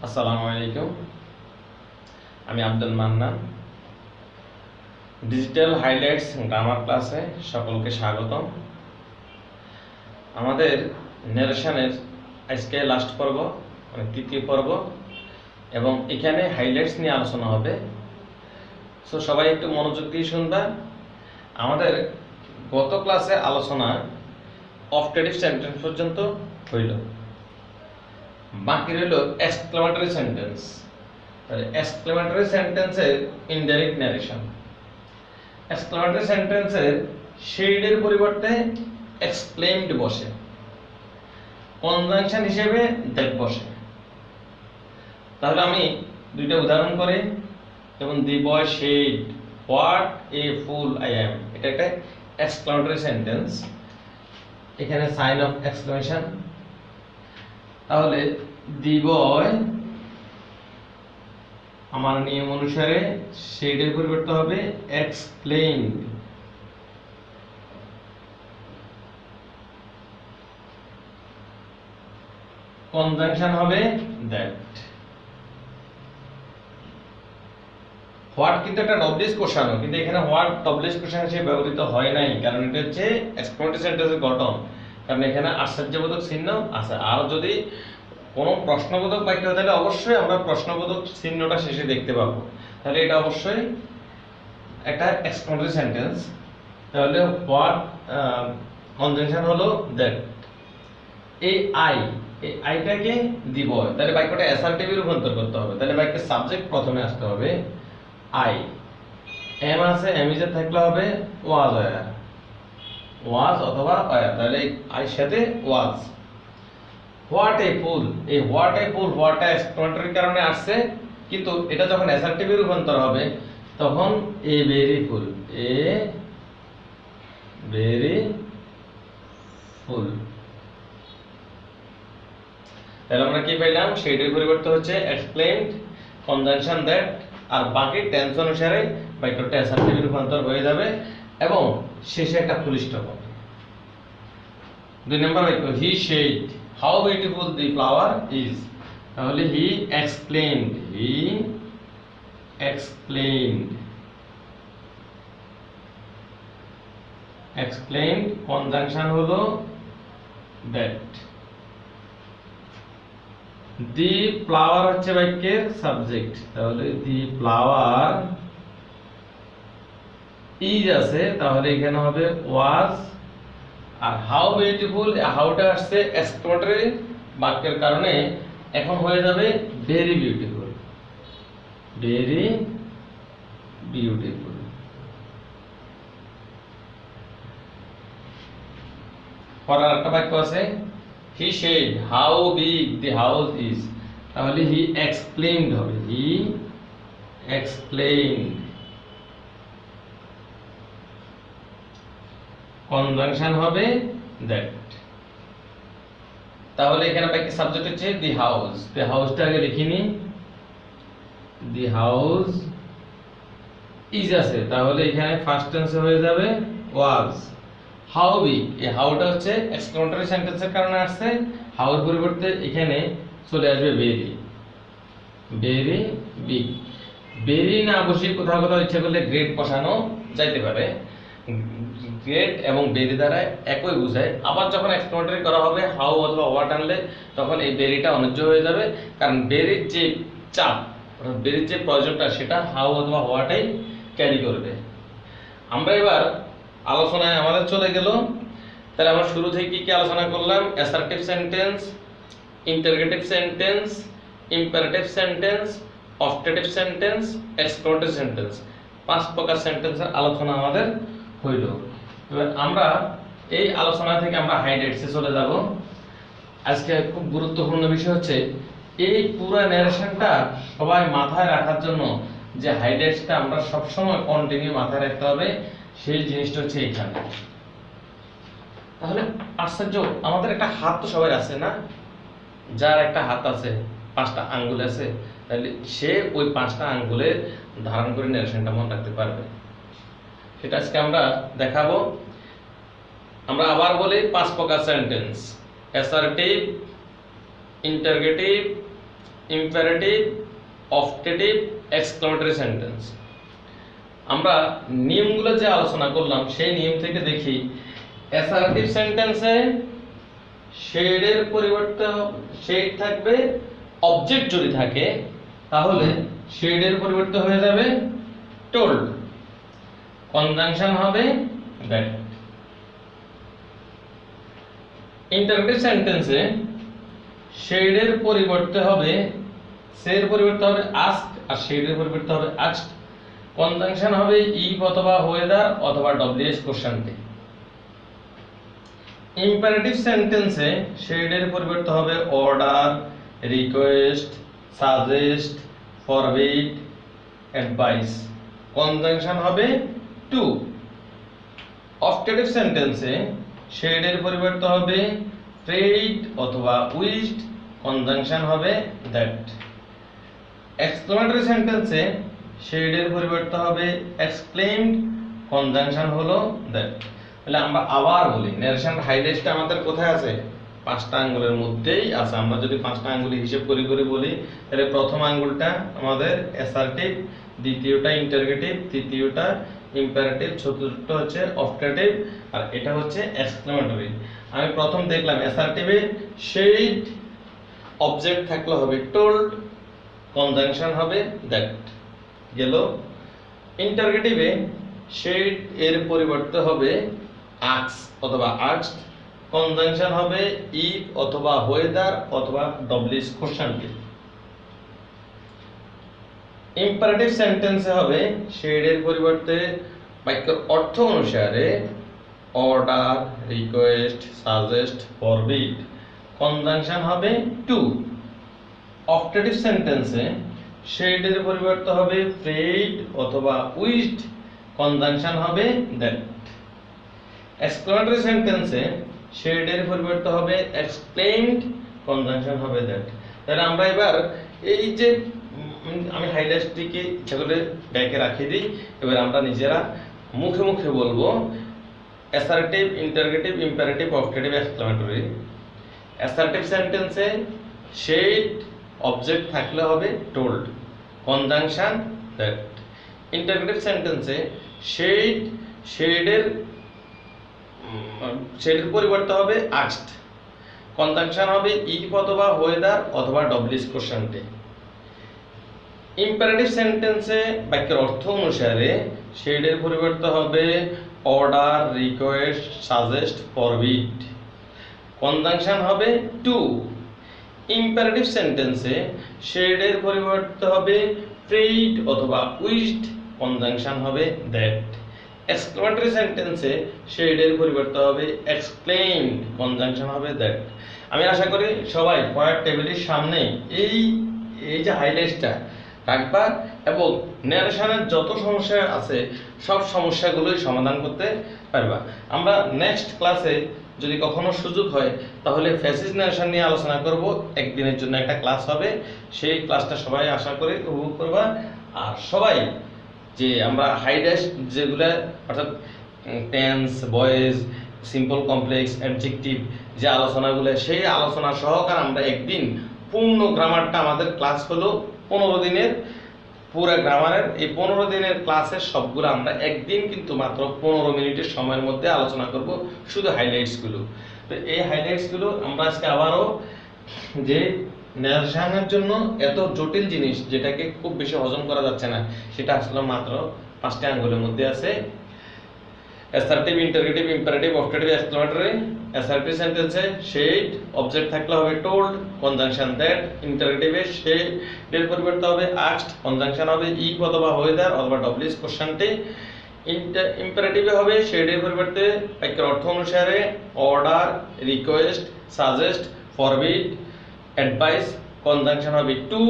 আসসালামু আলাইকুম। আমি Abdul Mannan. Digital highlights grammar ক্লাসে সকলকে স্বাগতম। আমাদের ন্যারেশনের আজকে লাস্ট পর্ব, মানে তৃতীয় পর্ব, এবং এখানে হাইলাইটস নিয়ে আলোচনা হবে। সো সবাই একটু মনোযোগ দিয়ে শুনবা। আমাদের গত ক্লাসে আলোচনা অবজেক্টিভ সেন্টেন্স পর্যন্ত হইল, বাকি রইল এক্সক্লেমেটরি সেন্টেন্স। এক্সক্লেমেটরি সেন্টেন্সের ইনডাইরেক্ট ন্যারেশন। এক্সক্লেমেটরি সেন্টেন্সের শেডের পরিবর্তে এক্সক্লেইমড বসে, কনজাংশন হিসেবে দ্যাট বসে। তাহলে আমি দুইটা উদাহরণ করি। যেমন the boy said what a fool I am, এটা একটা এক্সক্লেমেটরি সেন্টেন্স, এখানে সাইন অফ এক্সক্লেমেশন। তাহলে দি বয়, আমার নিয়ম অনুসারে শেডের পরিবর্তে হবে এক্সপ্লেইনড। কনজাংশন হবে দ্যাট। হোয়াট কিন্তু একটা ডবলিস কোষানো, কিন্তু এখানে হোয়াট ডবলিস কোষানো হিসেবে ব্যবহৃত হয় নাই, কারণ এটা হচ্ছে এক্সক্লেমেটরি সেন্টেন্সের গঠন। কারণ এখানে আশ্চর্যবোধক চিহ্ন আছে। আর যদি কোনো প্রশ্নবোধক বাক্য হয় তাহলে অবশ্যই আমরা প্রশ্নবোধক চিহ্নটা শেষে দেখতে পাবো। তাহলে এটা অবশ্যই একটা এক্সক্লেমেটরি সেন্টেন্স। তাহলে হোয়াট কনজাংশন হলো দ্যাট। এই আইটাকে দিব, তাহলে বাক্যটা অ্যাসার্টিভে রূপান্তর করতে হবে। তাহলে বাক্যের সাবজেক্ট প্রথমে আসতে হবে আই। এম আছে, এম ইজে থাকলে হবে ওয়াজ ওয়্যার, ওয়াজ অথবা ওয়্যার। তাহলে আইর সাথে ওয়াজ। হোয়াট এ ফুল, এই হোয়াট এ ফুল, হোয়াটটা এক্সক্লেমেটরির কারণে আসছে, কিন্তু এটা যখন অ্যাসার্টিভে রূপান্তর হবে তখন a very full, a very ফুল। তাহলে আমরা কি পেলাম? শেডের পরিবর্তে হচ্ছে এক্সপ্লেইনড, কনজাংশন দ্যাট, আর বাকি টেন্স অনুসারে বাক্যটা অ্যাসার্টিভে রূপান্তর হয়ে যাবে এবং শেষে একটা ফুল স্টপ হবে। 2 নম্বর বাক্য, he said how beautiful the flower is. তাহলে হি এক্সপ্লেইনড, হি এক্সপ্লেইনড, এক্সপ্লেইনড, কনজাংশন হলো দ্যাট। দি ফ্লাওয়ার হচ্ছে বাক্যের সাবজেক্ট। তাহলে দি ফ্লাওয়ার ইজ আছে, তাহলে এখানে হবে ওয়াজ। আর হাউ বিউটিফুল, হাউটা আসছে এক্সক্লেমেটরি বাক্যের কারণে, এখন হয়ে যাবে ভেরি বিউটিফুল, ভেরি বিউটিফুল। পরের একটা বাক্য আছে, he said how big the house is. তাহলে হি এক্সপ্লেইনড হবে, হি এক্সপ্লেইনড, কনজাংশন হবে দ্যাট। তাহলে এখানে বাকি সাবজেক্ট হচ্ছে দি হাউস। দি হাউসটা আগে লিখিনি, দি হাউস ইজ আছে, তাহলে এখানে ফার্স্ট টেন্সে হয়ে যাবে ওয়াজ। হাউ বিগ, এই হাউটা হচ্ছে এক্সক্লেমেটরি সেন্টেন্সের কারণে আসছে, হাউর পরিবর্তে এখানে চলে আসবে ভেরি, ভেরি বিগ। ভেরি না বসে কোথাও কোথাও ইচ্ছা করলে গ্রেট বসানো যাইতে পারে। গ্রেট এবং ভেরি দ্বারা একই বোঝায়। আবার যখন এক্সক্লেমেটরি করা হবে হাউ অথবা হোয়াট আনলে তখন এই ভেরিটা অন্যায্য হয়ে যাবে, কারণ ভেরির যে চাপ, ভেরির যে প্রয়োজনটা সেটা হাউ অথবা হোয়াটাই ক্যারি করবে। আমরা এবার আলোচনায় আমাদের চলে গেল। তাহলে আমরা শুরু থেকে কি আলোচনা করলাম? Assertive sentence, interrogative sentence, imperative sentence, objective sentence, exclamatory sentence. 5 প্রকার সেন্টেন্সের আলোচনা আমাদের হইল। এবার আমরা এই আলোচনা থেকে আমরা হাইলাইটসে চলে যাব। আজকে খুব গুরুত্বপূর্ণ বিষয় হচ্ছে এই পুরো ন্যারেশনটা সবাই মাথায় রাখার জন্য যে হাইলাইটসটা আমরা সবসময় কন্টিনিউ মাথায় রাখতে হবে, সেই জিনিসটা হচ্ছে এখানে। তাহলে আশ্চর্য, আমাদের একটা হাত তো সবাই আছে না? যার একটা হাত আছে, 5টা আঙ্গুল আছে, তাহলে সে ওই 5টা আঙ্গুলে ধারণ করে ন্যারেশনটা মনে রাখতে পারবে। সেটা আজকে আমরা দেখাবো। আমরা আবার বলি 5 প্রকার sentence: assertive, interrogative, imperative, objective, exclamatory sentence. আমরা নিয়মগুলো যে আলোচনা করলাম সেই নিয়ম থেকে দেখি, অ্যাসার্টিভ সেন্টেন্সে শেডের পরিবর্তে শেড থাকবে, অবজেক্ট যদি থাকে তাহলে শেডের পরিবর্তে হয়ে যাবে টোল্ড, কনজাংশন হবে দ্যাট। ইন্টারোগেটিভ সেন্টেন্সে শেডের পরিবর্তে হবে, সের পরিবর্তে হবে আস্ক, আর শেডের পরিবর্তে হবে আস্কড, কনজাংশন হবে ইফ অথবা হোয়েদার অথবা ডব্লিউএস কোশ্চেনটি। ইম্পারেটিভ সেন্টেন্সে শেডের পরিবর্তে হবে order, request, suggest, forbid, advice, conjunction হবে টু। অবজেক্টিভ সেন্টেন্সে শেডের পরিবর্তে হবে প্রেইড অথবা উইশড, কনজাংশন হবে দ্যাট। এক্সক্লেমেটরি সেন্টেন্সে শেডের পরিবর্তে হবে এক্সক্লেইমড, কনজাংশন হলো দ্যাট। তাহলে আমরা আবার বলি, নারেশন হাইলাইটসটা আমাদের কোথায় আছে? পাঁচটা আঙ্গুলের মধ্যেই আছে। আমরা যদি পাঁচটা আঙ্গুল হিসেব করে করে বলি, তাহলে প্রথম আঙ্গুলটা আমাদের অ্যাসার্টিভ, দ্বিতীয়টা ইন্টারোগেটিভ, তৃতীয়টা ইম্পারেটিভ, চতুর্থটা হচ্ছে অবজেক্টিভ, আর এটা হচ্ছে এক্সক্লেমেটরি। আমি প্রথম দেখলাম অ্যাসার্টিভে শেড, অবজেক্ট থাকলে হবে টোল্ড, কনজাংশন হবে দ্যাট গেল। ইন্টারোগেটিভে শেড এর পরিবর্তে হবে আস্ক অথবা আস্কড, কনজাংশন হবে ইফ অথবা হোয়েদার অথবা ডব্লিউএস কোশ্চেনটি। ইম্পারেটিভ সেন্টেন্সে হবে শেডের পরিবর্তে বাক্যের অর্থ অনুসারে order, request, suggest, forbid, conjunction হবে টু। অবজেক্টিভ সেন্টেন্সে শেডের পরিবর্তে হবে প্রেইড অথবা উইশড, কনজাংশন হবে দ্যাট। এক্সক্লেমেটরি সেন্টেন্সে শেডের পরিবর্তে হবে এক্সক্লেইমড, কনজাংশন হবে দ্যাট। তাহলে আমরা এবার এই যে আমি হাইলাইটসটিকে ইচ্ছা করে ব্যাকে রাখিয়ে দিই, এবার আমরা নিজেরা মুখে মুখে বলবো assertive, interrogative, imperative, objective, exclamatory. Assertive সেন্টেন্সে শেড, অবজেক্ট থাকলে হবে টোল্ড, কনজাংশন দ্যাট। ইন্টারোগেটিভ সেন্টেন্সে শেড, শেডের পরিবর্তে হবে আস্কড, কনজাংশন হবে ইফ অথবা হোয়েদার অথবা ডব্লিউএস কোশ্চেনটি। ইম্পারেটিভ সেন্টেন্সে বাক্যের অর্থ অনুসারে শেডের পরিবর্তে হবে order, request, suggest, forbid, conjunction হবে টু। ইম্পারেটিভ সেন্টেন্সে শেডের পরিবর্তে হবে প্রেইড অথবা উইশড, কনজাংশন হবে দ্যাট। এক্সক্লেমেটরি সেন্টেন্সে শেডের পরিবর্তে হবে এক্সক্লেইমড, কনজাংশন হবে দ্যাট। আমি আশা করি সবাই পয়েন্ট টেবিলের সামনে এই যে হাইলাইটসটা রাখবা এবং ন্যারেশনের যত সমস্যা আছে সব সমস্যাগুলোই সমাধান করতে পারবা। আমরা নেক্সট ক্লাসে যদি কখনো সুযোগ হয় তাহলে ফ্যাসিস ন্যারেশন নিয়ে আলোচনা করব। একদিনের জন্য একটা ক্লাস হবে, সেই ক্লাসটা সবাই আশা করি উপভোগ করবা। আর সবাই যে আমরা হাইলাইটস যেগুলো অর্থাৎ tense, voice, simple, complex, adjective যে আলোচনাগুলো, সেই আলোচনা সহকারে আমরা একদিন পূর্ণ গ্রামারটা, আমাদের ক্লাস হলো 15 দিনের পুরো গ্রামারের, এই 15 দিনের ক্লাসের সবগুলো আমরা একদিন কিন্তু মাত্র 15 মিনিটের সময়ের মধ্যে আলোচনা করব, শুধু হাইলাইটসগুলো। তো এই হাইলাইটসগুলো আমরা আজকে আবারও যে ন্যারেশনের জন্য এত জটিল জিনিস যেটাকে খুব বেশি হজম করা যাচ্ছে না, সেটা আসলে মাত্র 5টা আঙ্গুলের মধ্যে আছে। Assertive, interrogative, imperative, objective, exclamatory. Assertive সেন্টেন্সে শেড, অবজেক্ট থাকলে হবে টোল্ড, কনজাংশন দ্যাট। ইন্টারোগেটিভে শেডের পরিবর্তে হবে আস্কড, কনজাংশন হবে ইফ অথবা হোয়েদার অথবা ডব্লিউএস কোশ্চেনটি। ইম্পারেটিভে হবে শেডের পরিবর্তে বাক্যের অর্থ অনুসারে order, request, suggest, forbid, advice, conjunction হবে টু।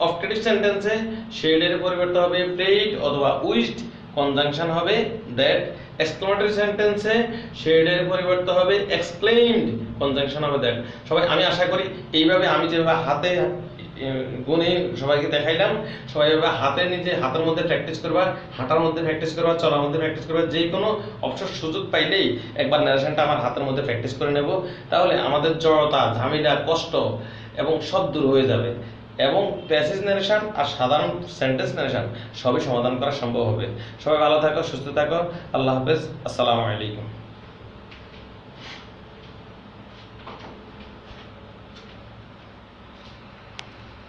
অবজেক্টিভ সেন্টেন্সে শেডের পরিবর্তে হবে প্রেইড অথবা উইশড, কনজাংশন হবে দ্যাট। এক্সক্লেমেটরি সেন্টেন্সে শেডের পরিবর্তে হবে এক্সক্লেইমড, কনজাংশন হবে দ্যাট। সবাই আমি আশা করি এইভাবে আমি যেভাবে হাতে গুণে সবাইকে দেখাইলাম, সবাই এভাবে হাতের মধ্যে প্র্যাকটিস করবা, হাঁটার মধ্যে প্র্যাকটিস করবা, চলার মধ্যে প্র্যাকটিস করবা। যে কোনো অবসর সুযোগ পাইলেই একবার ন্যারেশনটা আমার হাতের মধ্যে প্র্যাকটিস করে নেব। তাহলে আমাদের জড়তা, ঝামেলা, কষ্ট এবং সব দূর হয়ে যাবে, এবং প্যাসেজ নারেশন আর সাধারণ সেন্টেন্স নারেশন সবই সমাধান করা সম্ভব হবে। সবাই ভালো থাকো, সুস্থ থাকো, আল্লাহ হাফেজ, আসসালামু আলাইকুম।